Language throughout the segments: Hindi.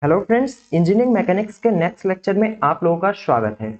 हेलो फ्रेंड्स, इंजीनियरिंग मैकेनिक्स के नेक्स्ट लेक्चर में आप लोगों का स्वागत है।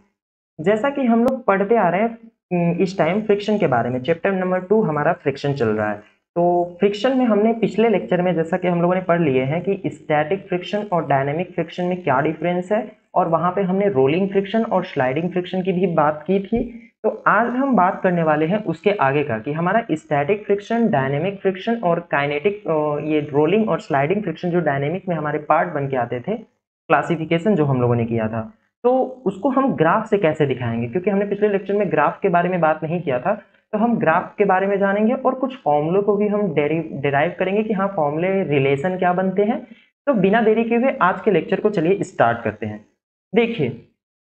जैसा कि हम लोग पढ़ते आ रहे हैं इस टाइम फ्रिक्शन के बारे में, चैप्टर नंबर 2 हमारा फ्रिक्शन चल रहा है। तो फ्रिक्शन में हमने पिछले लेक्चर में जैसा कि हम लोगों ने पढ़ लिए हैं कि स्टैटिक फ्रिक्शन और डायनेमिक फ्रिक्शन में क्या डिफरेंस है, और वहां पे हमने रोलिंग फ्रिक्शन और स्लाइडिंग फ्रिक्शन की भी बात की थी। तो आज हम बात करने वाले हैं उसके आगे का कि हमारा स्टैटिक फ्रिक्शन, डायनेमिक फ्रिक्शन और काइनेटिक, ये रोलिंग और स्लाइडिंग फ्रिक्शन जो डायनेमिक में हमारे पार्ट बन के आते थे, क्लासिफिकेशन जो हम लोगों ने किया था, तो उसको हम ग्राफ से कैसे दिखाएंगे, क्योंकि हमने पिछले लेक्चर में ग्राफ के बारे में बात नहीं किया था। तो हम ग्राफ के बारे में जानेंगे और कुछ फॉर्मूलों को भी हम डिराइव करेंगे कि हाँ, फॉर्मूले रिलेशन क्या बनते हैं। तो बिना देरी के हुए आज के लेक्चर को चलिए स्टार्ट करते हैं। देखिए,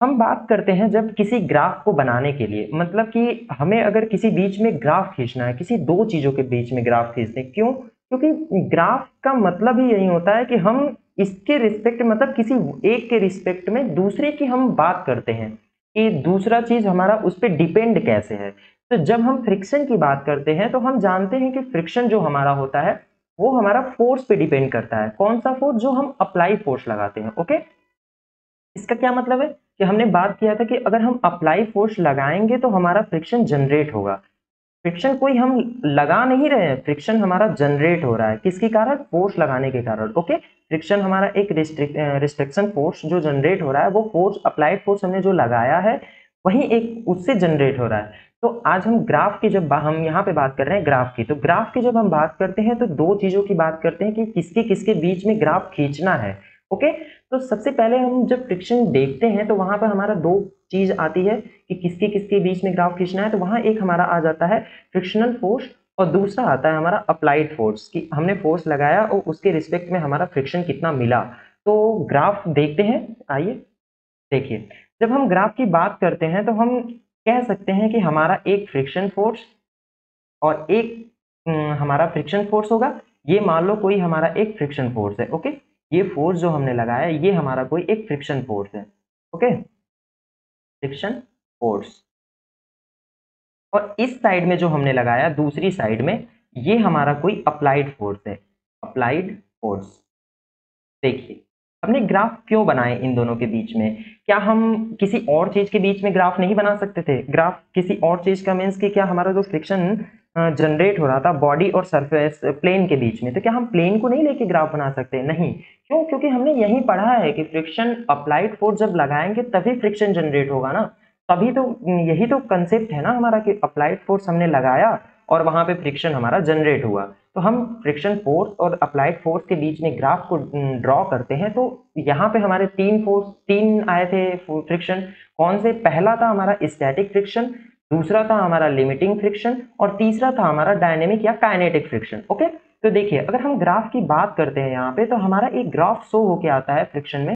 हम बात करते हैं जब किसी ग्राफ को बनाने के लिए, मतलब कि हमें अगर किसी बीच में ग्राफ खींचना है, किसी दो चीजों के बीच में ग्राफ खींचते हैं, क्यों? क्योंकि ग्राफ का मतलब ही यही होता है कि हम इसके रिस्पेक्ट, मतलब किसी एक के रिस्पेक्ट में दूसरे की हम बात करते हैं कि दूसरा चीज हमारा उस पर डिपेंड कैसे है। तो जब हम फ्रिक्शन की बात करते हैं तो हम जानते हैं कि फ्रिक्शन जो हमारा होता है वो हमारा फोर्स पे डिपेंड करता है। कौन सा फोर्स? जो हम अप्लाई फोर्स लगाते हैं। ओके, इसका क्या मतलब है कि हमने बात किया था कि अगर हम अप्लाई फोर्स लगाएंगे तो हमारा फ्रिक्शन जनरेट होगा। फ्रिक्शन कोई हम लगा नहीं रहे हैं, फ्रिक्शन हमारा जनरेट हो रहा है। किसके कारण? फोर्स लगाने के कारण। ओके, फ्रिक्शन हमारा एक रिस्ट्रिक्शन फोर्स जो जनरेट हो रहा है, वो फोर्स, अप्लाइड फोर्स हमने जो लगाया है वही एक उससे जनरेट हो रहा है। तो आज हम ग्राफ की, जब हम यहाँ पे बात कर रहे हैं ग्राफ की, तो ग्राफ की जब हम बात करते हैं तो दो चीजों की बात करते हैं कि किसके किसके बीच में ग्राफ खींचना है। ओके, तो सबसे पहले हम जब फ्रिक्शन देखते हैं तो वहां पर हमारा दो चीज आती है कि किसके किसके बीच में ग्राफ खींचना है। तो वहां एक हमारा आ जाता है फ्रिक्शनल फोर्स, और दूसरा आता है हमारा अप्लाइड फोर्स, कि हमने फोर्स लगाया और उसके रिस्पेक्ट में हमारा फ्रिक्शन कितना मिला। तो ग्राफ देखते हैं, आइए। देखिए, जब हम ग्राफ की बात करते हैं तो हम कह सकते हैं कि हमारा एक फ्रिक्शन फोर्स और एक हमारा फ्रिक्शन फोर्स होगा। ये मान लो कोई हमारा एक फ्रिक्शन फोर्स है। ओके, ये फोर्स जो हमने लगाया ये हमारा कोई एक फ्रिक्शन फोर्स है। Okay, friction force. और इस साइड में जो हमने लगाया, दूसरी साइड में, ये हमारा कोई अप्लाइड फोर्स है। Applied force. देखिए, हमने ग्राफ क्यों बनाए इन दोनों के बीच में? क्या हम किसी और चीज के बीच में ग्राफ नहीं बना सकते थे? ग्राफ किसी और चीज का मीन्स कि क्या हमारा जो फ्रिक्शन जनरेट हो रहा था बॉडी और सरफेस प्लेन के बीच में, तो क्या हम प्लेन को नहीं लेके ग्राफ बना सकते? नहीं। क्यों? क्योंकि हमने यही पढ़ा है कि फ्रिक्शन, अप्लाइड फोर्स जब लगाएंगे तभी फ्रिक्शन जनरेट होगा ना। तभी तो, यही तो कंसेप्ट है ना हमारा कि अप्लाइड फोर्स हमने लगाया और वहां पे फ्रिक्शन हमारा जनरेट हुआ। तो हम फ्रिक्शन फोर्स और अप्लाइड फोर्स के बीच में ग्राफ को ड्रॉ करते हैं। तो यहाँ पे हमारे तीन आए थे फ्रिक्शन। कौन से? पहला था हमारा स्टैटिक फ्रिक्शन, दूसरा था हमारा लिमिटिंग फ्रिक्शन, और तीसरा था हमारा डायनेमिक या काइनेटिक फ्रिक्शन। ओके, तो देखिए, अगर हम ग्राफ की बात करते हैं यहाँ पे, तो हमारा एक ग्राफ शो होके आता है फ्रिक्शन में।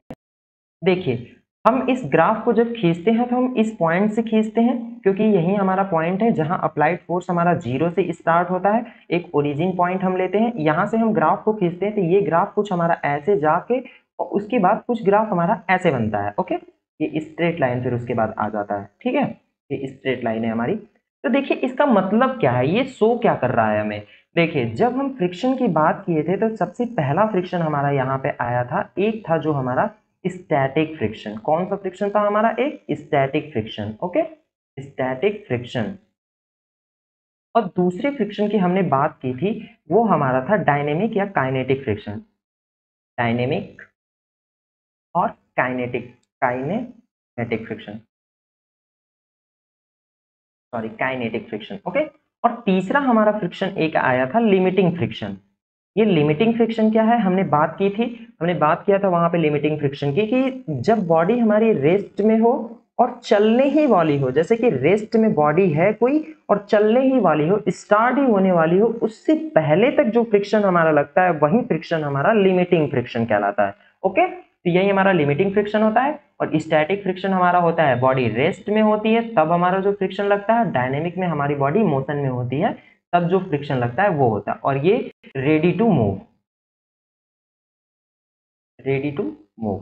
देखिए, हम इस ग्राफ को जब खींचते हैं तो हम इस पॉइंट से खींचते हैं, क्योंकि यही हमारा पॉइंट है जहां अप्लाइड फोर्स हमारा जीरो से स्टार्ट होता है। एक ओरिजिन पॉइंट हम लेते हैं, यहां से हम ग्राफ को खींचते हैं। तो ये ग्राफ कुछ हमारा ऐसे जाके, और उसके बाद कुछ ग्राफ हमारा ऐसे बनता है। ओके, ये स्ट्रेट लाइन फिर उसके बाद आ जाता है। ठीक है, ये स्ट्रेट लाइन है हमारी। तो देखिए, इसका मतलब क्या है, ये शो क्या कर रहा है हमें? देखिए, जब हम फ्रिक्शन की बात किए थे तो सबसे पहला फ्रिक्शन हमारा यहाँ पे आया था, एक था जो हमारा स्टैटिक फ्रिक्शन। कौन सा फ्रिक्शन था हमारा? एक static friction. Okay, static friction. और दूसरे फ्रिक्शन की हमने बात की थी, वो हमारा था डायनेमिक या काइनेटिक फ्रिक्शन। डायनेमिक और kinetic, kinetic friction, sorry, kinetic friction. Okay, और तीसरा हमारा फ्रिक्शन एक आया था लिमिटिंग फ्रिक्शन। ये लिमिटिंग फ्रिक्शन क्या है? हमने बात की थी, हमने बात किया था वहां पे लिमिटिंग फ्रिक्शन की, कि जब बॉडी हमारी रेस्ट में हो और चलने ही वाली हो, जैसे कि रेस्ट में बॉडी है कोई और चलने ही वाली हो, स्टार्ट ही होने वाली हो, उससे पहले तक जो फ्रिक्शन हमारा लगता है वही फ्रिक्शन हमारा लिमिटिंग फ्रिक्शन कहलाता है। ओके, तो यही हमारा लिमिटिंग फ्रिक्शन होता है। और स्टैटिक फ्रिक्शन हमारा होता है बॉडी रेस्ट में होती है तब हमारा जो फ्रिक्शन लगता है। डायनेमिक में हमारी बॉडी मोशन में होती है तब जो फ्रिक्शन लगता है वो होता है। और ये ready to move, ready to move.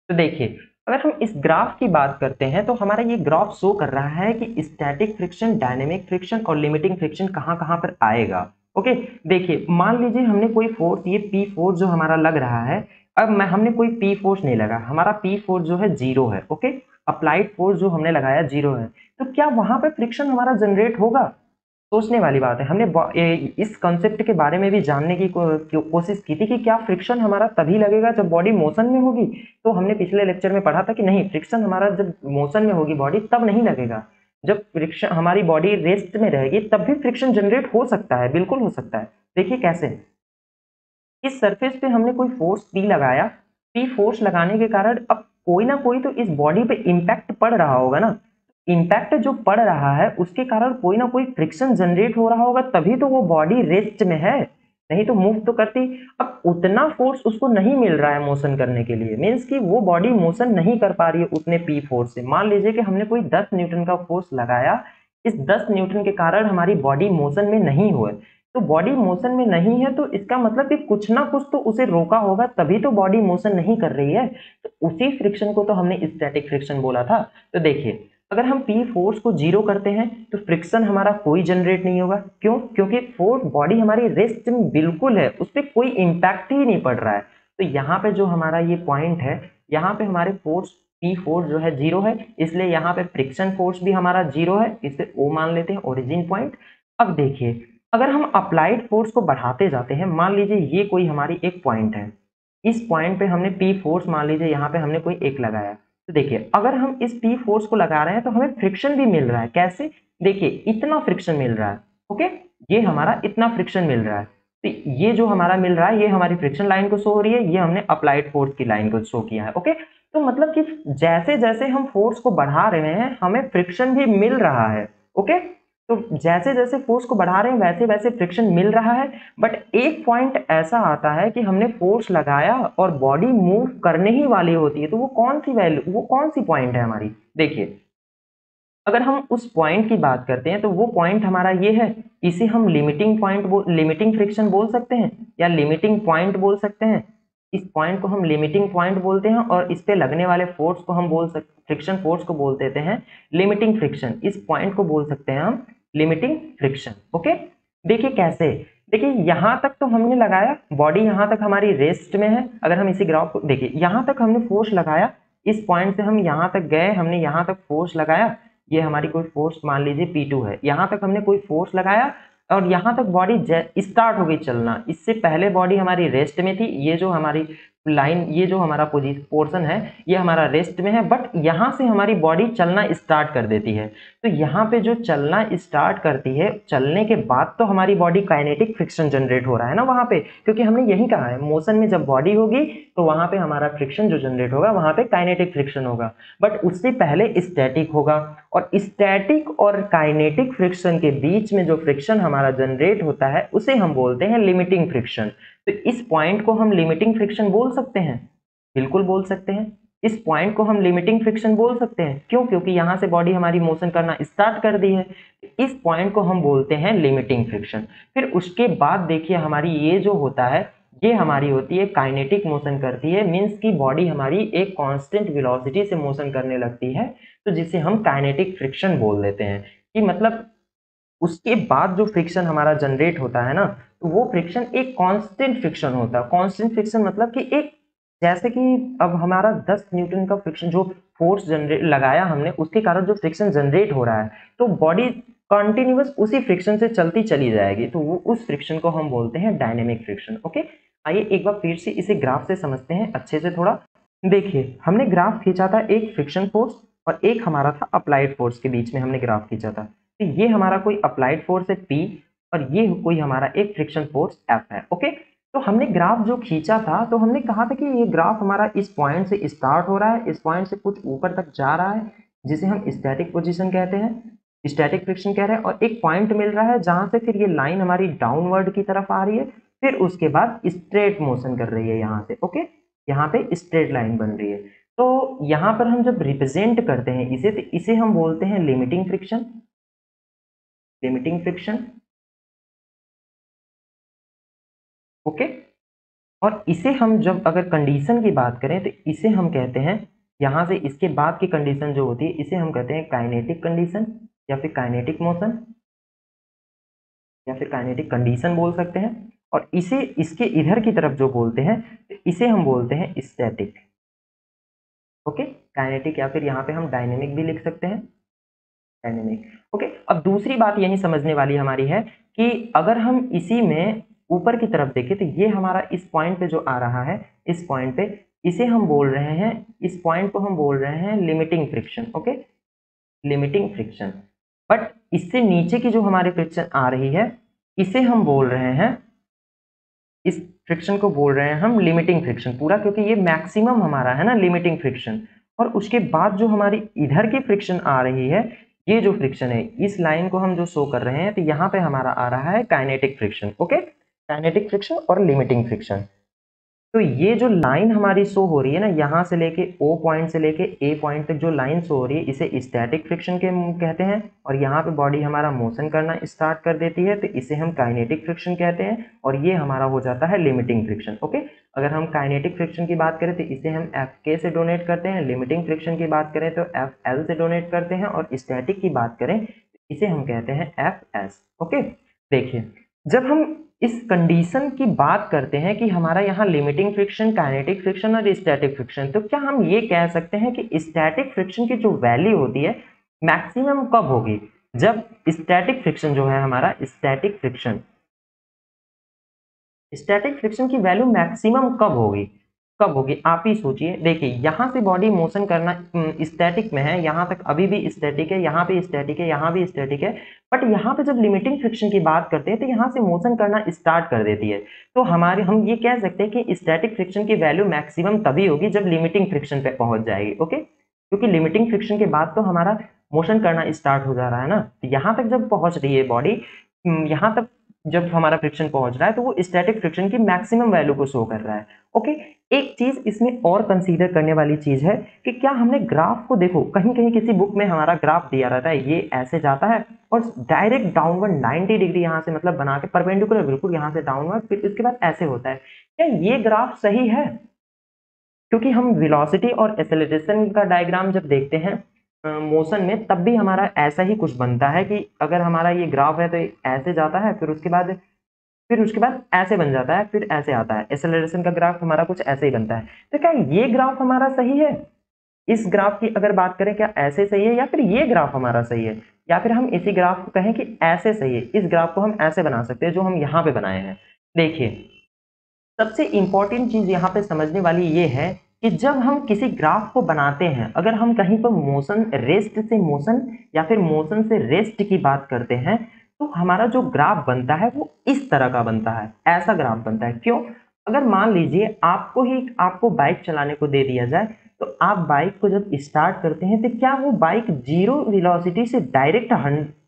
तो देखिए, अगर हम इस ग्राफ की बात करते हैं तो हमारा ये ग्राफ शो कर रहा है कि स्टैटिक फ्रिक्शन, डायनेमिक फ्रिक्शन और लिमिटिंग फ्रिक्शन कहाँ कहाँ पर आएगा। ओके, देखिए, मान लीजिए हमने कोई फोर्स, ये पी फोर्स जो हमारा लग रहा है, अब मैं हमने कोई पी फोर्स नहीं लगा, हमारा पी फोर्स जो है जीरो है, ओके, अप्लाइड फोर्स जो हमने लगाया जीरो है, तो क्या वहां पे फ्रिक्शन हमारा जनरेट होगा? सोचने वाली बात है। हमने इस कॉन्सेप्ट के बारे में भी जानने की कोशिश की थी कि क्या फ्रिक्शन हमारा तभी लगेगा जब बॉडी मोशन में होगी। तो हमने पिछले लेक्चर में पढ़ा था कि नहीं, फ्रिक्शन हमारा जब मोशन में होगी बॉडी तब नहीं लगेगा, जब फ्रिक्शन हमारी बॉडी रेस्ट में रहेगी तब भी फ्रिक्शन जनरेट हो सकता है, बिल्कुल हो सकता है। देखिए कैसे, इस सरफेस पे हमने कोई फोर्स पी लगाया, पी फोर्स लगाने के कारण अब कोई ना कोई तो इस बॉडी पे इम्पैक्ट पड़ रहा होगा ना, इम्पैक्ट जो पड़ रहा है उसके कारण कोई ना कोई फ्रिक्शन जनरेट हो रहा होगा, तभी तो वो बॉडी रेस्ट में है, नहीं तो मूव तो करती। अब उतना फोर्स उसको नहीं मिल रहा है मोशन करने के लिए, मीन्स कि वो बॉडी मोशन नहीं कर पा रही है उतने पी फोर्स से। मान लीजिए कि हमने कोई 10 न्यूटन का फोर्स लगाया, इस 10 न्यूटन के कारण हमारी बॉडी मोशन में नहीं हुए, तो बॉडी मोशन में नहीं है तो इसका मतलब कि कुछ ना कुछ तो उसे रोका होगा, तभी तो बॉडी मोशन नहीं कर रही है। तो उसी फ्रिक्शन को तो हमने स्टैटिक फ्रिक्शन बोला था। तो देखिए, अगर हम पी फोर्स को जीरो करते हैं तो फ्रिक्शन हमारा कोई जनरेट नहीं होगा। क्यों? क्योंकि फोर्स बॉडी हमारी रेस्ट में बिल्कुल है, उस पर कोई इंपैक्ट ही नहीं पड़ रहा है। तो यहाँ पे जो हमारा ये पॉइंट है, यहाँ पे हमारे फोर्स पी फोर्स जो है जीरो है, इसलिए यहाँ पे फ्रिक्शन फोर्स भी हमारा जीरो है, इसे ओ मान लेते हैं, ओरिजिन पॉइंट। अब देखिए, अगर हम अप्लाइड फोर्स को बढ़ाते जाते हैं, मान लीजिए ये कोई हमारी एक पॉइंट है, इस पॉइंट पे हमने पी फोर्स मान लीजिए यहाँ पे हमने कोई एक लगाया, तो देखिए अगर हम इस पी फोर्स को लगा रहे हैं तो हमें फ्रिक्शन भी मिल रहा है। कैसे? देखिए इतना फ्रिक्शन मिल रहा है, ओके, ये हमारा इतना फ्रिक्शन मिल रहा है। तो ये जो हमारा मिल रहा है ये हमारी फ्रिक्शन लाइन को शो हो रही है, ये हमने अप्लाइड फोर्स की लाइन को शो किया है, ओके। तो मतलब कि जैसे जैसे हम फोर्स को बढ़ा रहे हैं हमें फ्रिक्शन भी मिल रहा है, ओके। तो जैसे जैसे फोर्स को बढ़ा रहे हैं वैसे वैसे फ्रिक्शन मिल रहा है। बट एक पॉइंट ऐसा आता है कि हमने फोर्स लगाया और बॉडी मूव करने ही वाली होती है, तो वो कौन सी वैल्यू, वो कौन सी पॉइंट है हमारी? देखिए, अगर हम उस पॉइंट की बात करते हैं तो वो पॉइंट हमारा ये है, इसे हम लिमिटिंग पॉइंट लिमिटिंग फ्रिक्शन बोल सकते हैं या लिमिटिंग पॉइंट बोल सकते हैं। इस पॉइंट को हम लिमिटिंग पॉइंट बोलते हैं और इस पे लगने वाले फोर्स को हम बोल सकते, फ्रिक्शन फोर्स को बोल देते हैं लिमिटिंग फ्रिक्शन। इस पॉइंट को बोल सकते हैं हम लिमिटिंग फ्रिक्शन, ओके। देखिए कैसे, देखिए यहां तक तो हमने लगाया, बॉडी यहां तक हमारी रेस्ट में है। अगर हम इसी ग्राफ को देखिए, यहां तक हमने फोर्स लगाया, इस पॉइंट से हम यहां तक गए, हमने यहां तक फोर्स लगाया, ये हमारी कोई फोर्स मान लीजिए P2 है, यहां तक हमने कोई फोर्स लगाया और यहां तक बॉडी स्टार्ट हो गई चलना। इससे पहले बॉडी हमारी रेस्ट में थी, ये जो हमारी लाइन, ये जो हमारा पोर्शन है ये हमारा रेस्ट में है, बट यहां से हमारी बॉडी चलना स्टार्ट कर देती है। तो यहाँ पे जो चलना स्टार्ट करती है, चलने के बाद तो हमारी बॉडी काइनेटिक फ्रिक्शन जनरेट हो रहा है ना वहां पे, क्योंकि हमने यही कहा है मोशन में जब बॉडी होगी तो वहां पे हमारा फ्रिक्शन जो जनरेट होगा वहां पे काइनेटिक फ्रिक्शन होगा। बट उससे पहले स्टैटिक होगा, और स्टैटिक और काइनेटिक फ्रिक्शन के बीच में जो फ्रिक्शन हमारा जनरेट होता है उसे हम बोलते हैं लिमिटिंग फ्रिक्शन। तो इस पॉइंट को हम लिमिटिंग फ्रिक्शन बोल सकते हैं, बिल्कुल बोल सकते हैं। इस पॉइंट को हम लिमिटिंग फ्रिक्शन बोल सकते हैं, क्यों? क्योंकि यहां से बॉडी हमारी मोशन करना स्टार्ट कर दी है। इस पॉइंट को हम बोलते हैं लिमिटिंग फ्रिक्शन। फिर उसके बाद देखिए हमारी ये जो होता है, ये हमारी होती है काइनेटिक मोशन करती है, मीन्स की बॉडी हमारी एक कांस्टेंट वेलोसिटी से मोशन करने लगती है, तो जिसे हम काइनेटिक फ्रिक्शन बोल देते हैं। कि मतलब उसके बाद जो फ्रिक्शन हमारा जनरेट होता है ना, तो वो फ्रिक्शन एक कांस्टेंट फ्रिक्शन होता है। कांस्टेंट फ्रिक्शन मतलब कि एक, जैसे कि अब हमारा 10 न्यूटन का फ्रिक्शन जो फोर्स जनरेट लगाया हमने, उसके कारण जो फ्रिक्शन जनरेट हो रहा है, तो बॉडी कंटिन्यूअस उसी फ्रिक्शन से चलती चली जाएगी, तो वो उस फ्रिक्शन को हम बोलते हैं डायनेमिक फ्रिक्शन, ओके। आइए एक बार फिर से इसे ग्राफ से समझते हैं अच्छे से थोड़ा। देखिए हमने ग्राफ खींचा था एक फ्रिक्शन फोर्स और एक हमारा था अप्लाइड फोर्स के बीच में हमने ग्राफ खींचा था। तो ये हमारा कोई अप्लाइड फोर्स है P और ये कोई हमारा एक फ्रिक्शन फोर्स F है, ओके। तो हमने ग्राफ जो खींचा था तो हमने कहा था कि ये ग्राफ हमारा इस पॉइंट से स्टार्ट हो रहा है, इस पॉइंट से कुछ ऊपर तक जा रहा है, जिसे हम स्टैटिक पोजीशन कहते हैं, स्टैटिक फ्रिक्शन कह रहे हैं, और एक पॉइंट मिल रहा है जहां से फिर ये लाइन हमारी डाउनवर्ड की तरफ आ रही है, फिर उसके बाद स्ट्रेट मोशन कर रही है यहाँ से, ओके, यहाँ पे स्ट्रेट लाइन बन रही है। तो यहाँ पर हम जब रिप्रेजेंट करते हैं इसे, तो इसे हम बोलते हैं limiting friction, limiting friction, okay. और इसे हम जब अगर कंडीशन की बात करें तो इसे हम कहते हैं, यहां से इसके बाद की कंडीशन जो होती है इसे हम कहते हैं काइनेटिक कंडीशन या फिर काइनेटिक मोशन या फिर काइनेटिक कंडीशन बोल सकते हैं। और इसे इसके इधर की तरफ जो बोलते हैं तो इसे हम बोलते हैं स्टैटिक। ओके, काइनेटिक या फिर यहाँ पे हम डायनेमिक भी लिख सकते हैं, डायनेमिक। ओके, अब दूसरी बात यही समझने वाली हमारी है कि अगर हम इसी में ऊपर की तरफ देखें तो ये हमारा इस पॉइंट पे जो आ रहा है, इस पॉइंट पे, इसे हम बोल रहे हैं, इस पॉइंट को हम बोल रहे हैं limiting friction. Okay, limiting friction. But इससे नीचे की जो हमारी फ्रिक्शन आ रही है इसे हम बोल रहे हैं, इस फ्रिक्शन को बोल रहे हैं हम लिमिटिंग फ्रिक्शन पूरा, क्योंकि ये मैक्सिमम हमारा है ना लिमिटिंग फ्रिक्शन। और उसके बाद जो हमारी इधर की फ्रिक्शन आ रही है, ये जो फ्रिक्शन है, इस लाइन को हम जो शो कर रहे हैं तो यहाँ पे हमारा आ रहा है kinetic friction. Okay, kinetic friction और लिमिटिंग फ्रिक्शन। तो ये जो लाइन हमारी शो हो रही है ना, यहाँ से लेके ओ पॉइंट से लेके ए पॉइंट तक जो लाइन शो हो रही है इसे स्टैटिक फ्रिक्शन के कहते हैं। और यहाँ पे बॉडी हमारा मोशन करना स्टार्ट कर देती है तो इसे हम काइनेटिक फ्रिक्शन कहते हैं, और ये हमारा हो जाता है लिमिटिंग फ्रिक्शन। ओके, अगर हम काइनेटिक फ्रिक्शन की बात करें तो इसे हम एफ के से डोनेट करते हैं, लिमिटिंग फ्रिक्शन की बात करें तो एफ एल से डोनेट करते हैं, और स्टैटिक की बात करें इसे हम कहते हैं एफ एस। ओके, देखिए जब हम इस कंडीशन की बात करते हैं कि हमारा यहाँ लिमिटिंग फ्रिक्शन, काइनेटिक फ्रिक्शन और स्टैटिक फ्रिक्शन, तो क्या हम ये कह सकते हैं कि स्टैटिक फ्रिक्शन की जो वैल्यू होती है मैक्सिमम कब होगी? जब स्टैटिक फ्रिक्शन जो है हमारा, स्टैटिक फ्रिक्शन की वैल्यू मैक्सिमम कब होगी? कब होगी आप ही सोचिए। देखिए यहाँ से बॉडी मोशन करना स्टैटिक में है, यहाँ तक अभी भी स्टैटिक है, यहाँ पे स्टैटिक है, यहाँ भी स्टैटिक है, बट यहाँ पे जब लिमिटिंग फ्रिक्शन की बात करते हैं तो यहाँ से मोशन करना स्टार्ट कर देती है। तो हमारे हम ये कह सकते हैं कि स्टैटिक फ्रिक्शन की वैल्यू मैक्सिमम तभी होगी जब लिमिटिंग फ्रिक्शन पे पहुंच जाएगी। ओके, क्योंकि लिमिटिंग फ्रिक्शन के बाद तो हमारा मोशन करना स्टार्ट हो जा रहा है ना, तो यहाँ तक जब पहुंच रही है बॉडी, यहाँ तक जब हमारा फ्रिक्शन पहुंच रहा है तो वो स्टैटिक फ्रिक्शन की मैक्सिमम वैल्यू को शो कर रहा है। ओके, एक चीज इसमें और कंसीडर करने वाली चीज है कि क्या हमने ग्राफ को, देखो कहीं कहीं किसी बुक में हमारा ग्राफ दिया रहता है, ये ऐसे जाता है और डायरेक्ट डाउनवर्ड 90 डिग्री यहाँ से मतलब बना के परपेंडिकुलर बिल्कुल यहाँ से डाउनवर्ड, फिर उसके बाद ऐसे होता है। क्या ये ग्राफ सही है? क्योंकि हम वेलोसिटी और एक्सेलरेशन का डायग्राम जब देखते हैं मोशन में, तब भी हमारा ऐसा ही कुछ बनता है कि अगर हमारा ये ग्राफ है तो ऐसे जाता है, फिर उसके बाद ऐसे बन जाता है, फिर ऐसे आता है। एक्सेलरेशन का ग्राफ हमारा कुछ ऐसे ही बनता है। तो क्या ये ग्राफ हमारा सही है? इस ग्राफ की अगर बात करें, क्या ऐसे सही है या फिर ये ग्राफ हमारा सही है, या फिर हम इसी ग्राफ को कहें कि ऐसे सही है? इस ग्राफ को हम ऐसे बना सकते हैं जो हम यहाँ पे बनाए हैं। देखिए सबसे इंपॉर्टेंट चीज यहाँ पे समझने वाली ये है कि जब हम किसी ग्राफ को बनाते हैं, अगर हम कहीं पर मोशन रेस्ट से मोशन या फिर मोशन से रेस्ट की बात करते हैं, तो हमारा जो ग्राफ बनता है वो इस तरह का बनता है, ऐसा ग्राफ बनता है। क्यों? अगर मान लीजिए आपको बाइक चलाने को दे दिया जाए, तो आप बाइक को जब स्टार्ट करते हैं तो क्या वो बाइक 0 वेलोसिटी से डायरेक्ट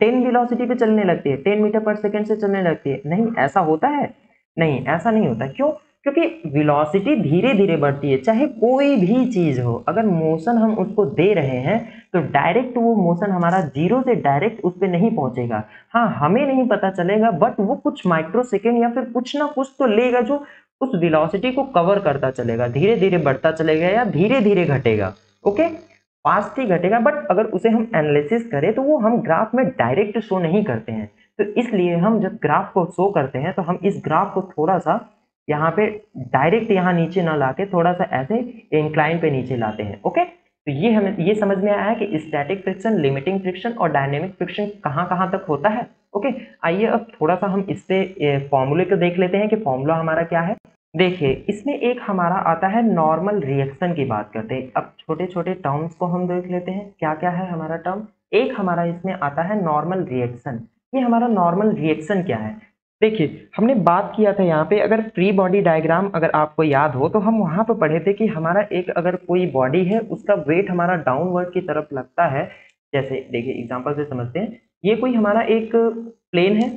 10 वेलोसिटी पे चलने लगती है, 10 मीटर पर सेकेंड से चलने लगती है? नहीं, ऐसा होता है? नहीं, ऐसा नहीं होता। क्यों? क्योंकि वेलोसिटी धीरे धीरे बढ़ती है, चाहे कोई भी चीज हो, अगर मोशन हम उसको दे रहे हैं तो डायरेक्ट वो मोशन हमारा 0 से डायरेक्ट उस पर नहीं पहुंचेगा। हाँ, हमें नहीं पता चलेगा, बट वो कुछ माइक्रो सेकेंड या फिर कुछ ना कुछ तो लेगा जो उस वेलोसिटी को कवर करता चलेगा, धीरे धीरे बढ़ता चलेगा या धीरे धीरे घटेगा। ओके, फास्ट ही घटेगा, बट अगर उसे हम एनालिसिस करें तो वो हम ग्राफ में डायरेक्ट शो नहीं करते हैं। तो इसलिए हम जब ग्राफ को शो करते हैं तो हम इस ग्राफ को थोड़ा सा यहाँ पे डायरेक्ट यहाँ नीचे ना लाके थोड़ा सा ऐसे इंक्लाइन पे नीचे लाते हैं। ओके, तो ये हमें ये समझ में आया है कि स्टैटिक फ्रिक्शन, लिमिटिंग फ्रिक्शन और डायनेमिक फ्रिक्शन कहाँ कहाँ तक होता है। ओके, आइए अब थोड़ा सा हम इस पे फॉर्मूले को देख लेते हैं कि फॉर्मूला हमारा क्या है। देखिए इसमें एक हमारा आता है नॉर्मल रिएक्शन की बात करते हैं। अब छोटे छोटे टर्म्स को हम देख लेते हैं क्या क्या है हमारा टर्म। एक हमारा इसमें आता है नॉर्मल रिएक्शन। ये हमारा नॉर्मल रिएक्शन क्या है? देखिए हमने बात किया था यहाँ पे, अगर फ्री बॉडी डायग्राम अगर आपको याद हो तो हम वहां पे पढ़े थे कि हमारा एक अगर कोई बॉडी है उसका वेट हमारा डाउनवर्ड की तरफ लगता है। जैसे देखिए एग्जांपल से समझते हैं, ये कोई हमारा एक प्लेन है,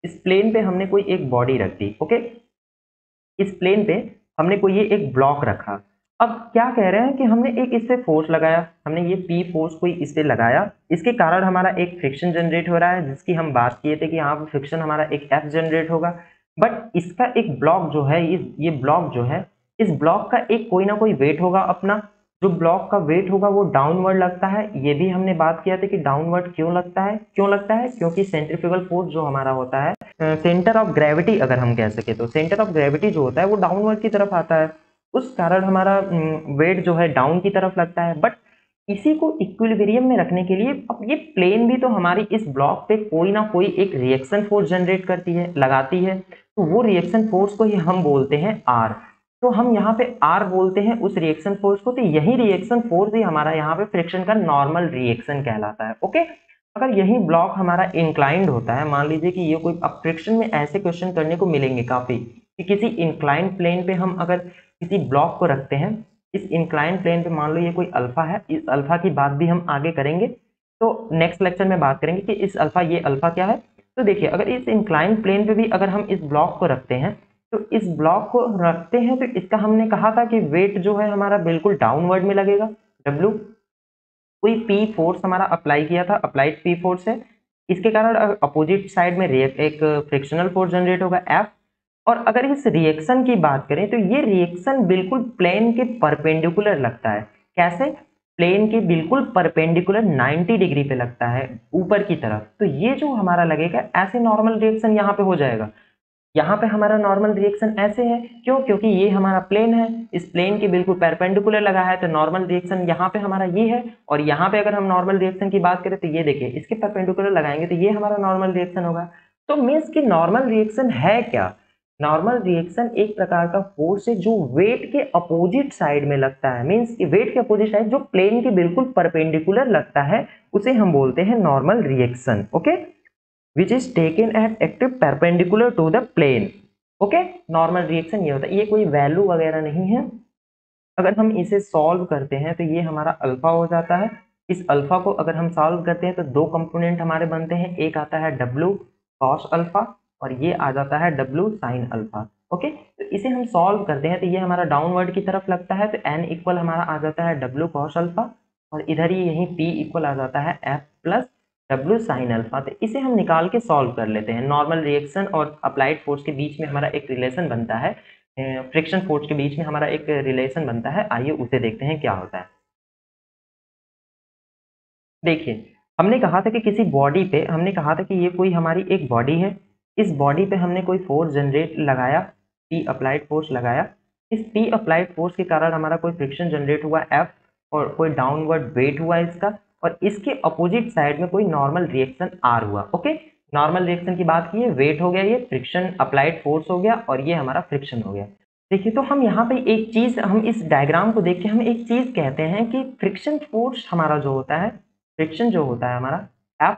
इस प्लेन पे हमने कोई एक बॉडी रख दी। ओके, इस प्लेन पे हमने कोई ये एक ब्लॉक रखा। अब क्या कह रहे हैं कि हमने एक इस पे फोर्स लगाया, हमने ये पी फोर्स कोई इस पे लगाया, इसके कारण हमारा एक फ्रिक्शन जनरेट हो रहा है, जिसकी हम बात किए थे कि यहाँ पर फ्रिक्शन हमारा एक एफ जनरेट होगा। बट इसका एक ब्लॉक जो है, ये ब्लॉक जो है, इस ब्लॉक का एक कोई ना कोई वेट होगा अपना। जो ब्लॉक का वेट होगा वो डाउनवर्ड लगता है। ये भी हमने बात किया था कि डाउनवर्ड क्यों लगता है, क्योंकि सेंट्रीफ्यूगल फोर्स जो हमारा होता है, सेंटर ऑफ ग्रेविटी अगर हम कह सके तो सेंटर ऑफ ग्रेविटी जो होता है वो डाउनवर्ड की तरफ आता है, उस कारण हमारा वेट जो है डाउन की तरफ लगता है। बट इसी को इक्विलिब्रियम में रखने के लिए अब ये प्लेन भी तो हमारी इस ब्लॉक पे कोई ना कोई एक रिएक्शन फोर्स जनरेट करती है, लगाती है, तो वो रिएक्शन फोर्स को ही हम बोलते हैं आर। तो हम यहाँ पे आर बोलते हैं उस रिएक्शन फोर्स को, तो यही रिएक्शन फोर्स ही हमारा यहाँ पे फ्रिक्शन का नॉर्मल रिएक्शन कहलाता है। ओके, अगर यही ब्लॉक हमारा इंक्लाइंड होता है, मान लीजिए कि ये कोई, अब फ्रिक्शन में ऐसे क्वेश्चन करने को मिलेंगे काफी कि किसी इंक्लाइंड प्लेन पे हम अगर किसी ब्लॉक को रखते हैं, इस इंक्लाइंड प्लेन पे मान लो ये कोई अल्फा है, इस अल्फा की बात भी हम आगे करेंगे, तो नेक्स्ट लेक्चर में बात करेंगे कि इस अल्फा, ये अल्फा क्या है। तो देखिए, अगर इस इंक्लाइंड प्लेन पे भी अगर हम इस ब्लॉक को रखते हैं, तो इस ब्लॉक को रखते हैं तो इसका हमने कहा था कि वेट जो है हमारा बिल्कुल डाउनवर्ड में लगेगा, डब्ल्यू। कोई पी फोर्स हमारा अप्लाई किया था, अप्लाइड पी फोर्स है, इसके कारण अपोजिट साइड में एक फ्रिक्शनल फोर्स जनरेट होगा एफ। और अगर इस रिएक्शन की बात करें तो ये रिएक्शन बिल्कुल प्लेन के परपेंडिकुलर लगता है। कैसे? प्लेन के बिल्कुल परपेंडिकुलर 90 डिग्री पे लगता है ऊपर की तरफ। तो ये जो हमारा लगेगा, ऐसे नॉर्मल रिएक्शन यहाँ पे हो जाएगा। यहाँ पे हमारा नॉर्मल रिएक्शन ऐसे है, क्यों? क्योंकि ये हमारा प्लेन है, इस प्लेन के बिल्कुल परपेंडिकुलर लगा है, तो नॉर्मल रिएक्शन यहाँ पे हमारा ये है। और यहाँ पे अगर हम नॉर्मल रिएक्शन की बात करें तो ये देखिए, इसके परपेंडिकुलर लगाएंगे तो ये हमारा नॉर्मल रिएक्शन होगा। तो मीन्स कि नॉर्मल रिएक्शन है क्या? नॉर्मल रिएक्शन एक प्रकार का फोर्स है जो वेट के अपोजिट साइड में लगता है। मीन्स कि वेट के अपोजिट साइड जो प्लेन के बिल्कुल परपेंडिकुलर लगता है, उसे हम बोलते हैं normal reaction. Okay, which is taken at active perpendicular to the plane। Okay, normal reaction ये होता है, ये कोई वैल्यू वगैरह नहीं है। अगर हम इसे सॉल्व करते हैं तो ये हमारा अल्फा हो जाता है। इस अल्फा को अगर हम सॉल्व करते हैं तो दो कंपोनेंट हमारे बनते हैं, एक आता है डब्ल्यू कॉस अल्फा और ये आ जाता है डब्ल्यू साइन अल्फा। ओके, तो इसे हम सॉल्व करते हैं तो ये हमारा डाउनवर्ड की तरफ लगता है, तो एन इक्वल हमारा आ जाता है डब्ल्यू कॉस अल्फा और इधर ही यही पी इक्वल आ जाता है F plus W sine alpha. तो इसे हम निकाल के सॉल्व कर लेते हैं। नॉर्मल रिएक्शन और अप्लाइड फोर्स के बीच में हमारा एक रिलेशन बनता है, फ्रिक्शन फोर्स के बीच में हमारा एक रिलेशन बनता है। आइए उसे देखते हैं क्या होता है। देखिए, हमने कहा था कि किसी बॉडी पे, हमने कहा था कि ये कोई हमारी एक बॉडी है, इस बॉडी पे हमने कोई फोर्स जनरेट लगाया, पी अप्लाइड फोर्स लगाया। इस पी अप्लाइड फोर्स के कारण हमारा कोई फ्रिक्शन जनरेट हुआ एफ और कोई डाउनवर्ड वेट हुआ इसका, और इसके अपोजिट साइड में कोई नॉर्मल रिएक्शन आर हुआ। ओके, नॉर्मल रिएक्शन की बात की है, वेट हो गया, ये फ्रिक्शन अप्लाइड फोर्स हो गया और ये हमारा फ्रिक्शन हो गया। देखिए, तो हम यहाँ पे एक चीज, हम इस डायग्राम को देख के हम एक चीज कहते हैं कि फ्रिक्शन फोर्स हमारा जो होता है, फ्रिक्शन जो होता है हमारा एफ,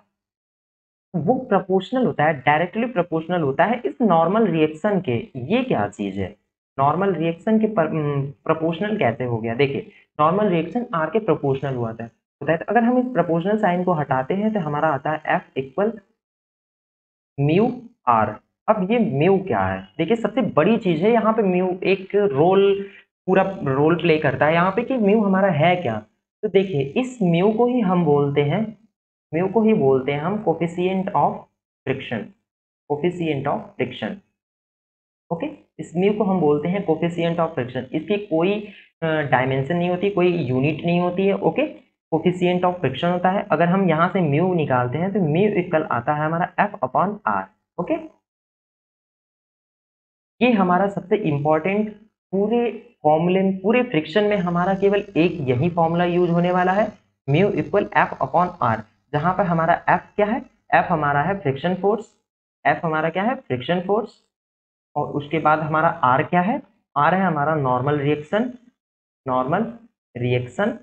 वो प्रोपोर्शनल होता है, डायरेक्टली प्रोपोर्शनल होता है इस नॉर्मल रिएक्शन के। ये क्या चीज है? नॉर्मल रिएक्शन के प्रोपोर्शनल कैसे हो गया? देखिए, नॉर्मल रिएक्शन आर के प्रोपोर्शनल होता है, तो अगर हम इस प्रोपोर्शनल साइन को हटाते हैं तो हमारा आता है एफ इक्वल म्यू आर। अब ये म्यू क्या है? देखिए, सबसे बड़ी चीज है यहाँ पे, म्यू एक रोल, पूरा रोल प्ले करता है यहाँ पे कि म्यू हमारा है क्या। तो देखिए, इस म्यू को ही हम बोलते हैं, म्यू को ही बोलते हैं हम coefficient of friction, coefficient of friction. Okay, इस म्यू को हम बोलते हैं कोफिशिएंट ऑफ फ्रिक्शन। इसकी कोई डायमेंशन नहीं होती, कोई यूनिट नहीं होती है। ओके, कोफिशिएंट ऑफ फ्रिक्शन होता है। अगर हम यहाँ से म्यू निकालते हैं तो म्यू इक्वल आता है हमारा एफ अपॉन आर। ओके, ये हमारा सबसे इंपॉर्टेंट, पूरे फॉर्मूले में, पूरे फ्रिक्शन में हमारा केवल एक यही फॉर्मूला यूज होने वाला है, mu equal F upon R, जहां पर हमारा एफ क्या है? एफ हमारा है फ्रिक्शन फोर्स, एफ हमारा क्या है? Friction force. और उसके बाद हमारा आर क्या है? आर है हमारा नॉर्मल रिएक्शन, नॉर्मल रिएक्शन।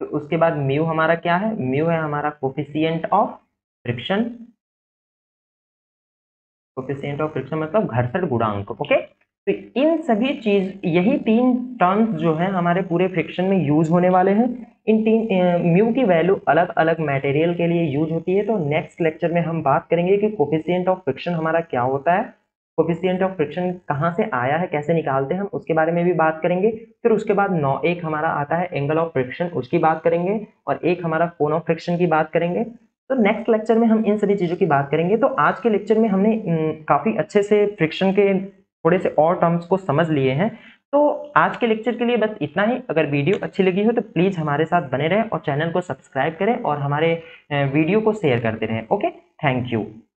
तो उसके बाद म्यू हमारा क्या है? म्यू है हमारा coefficient of friction, coefficient of friction मतलब घर्षण गुणांक। ओके, तो इन सभी चीज, यही तीन टर्म्स जो है हमारे पूरे फ्रिक्शन में यूज होने वाले हैं। इन तीन म्यू की वैल्यू अलग अलग मटेरियल के लिए यूज होती है। तो नेक्स्ट लेक्चर में हम बात करेंगे कि कोफिशिएंट ऑफ फ्रिक्शन हमारा क्या होता है, कोफिशिएंट ऑफ फ्रिक्शन कहाँ से आया है, कैसे निकालते हैं हम, उसके बारे में भी बात करेंगे। फिर उसके बाद एक हमारा आता है एंगल ऑफ फ्रिक्शन, उसकी बात करेंगे, और एक हमारा कोन ऑफ फ्रिक्शन की बात करेंगे। तो नेक्स्ट लेक्चर में हम इन सभी चीजों की बात करेंगे। तो आज के लेक्चर में हमने काफी अच्छे से फ्रिक्शन के थोड़े से और टर्म्स को समझ लिए हैं। तो आज के लेक्चर के लिए बस इतना ही। अगर वीडियो अच्छी लगी हो तो प्लीज़ हमारे साथ बने रहें और चैनल को सब्सक्राइब करें और हमारे वीडियो को शेयर करते रहें। Okay, thank you.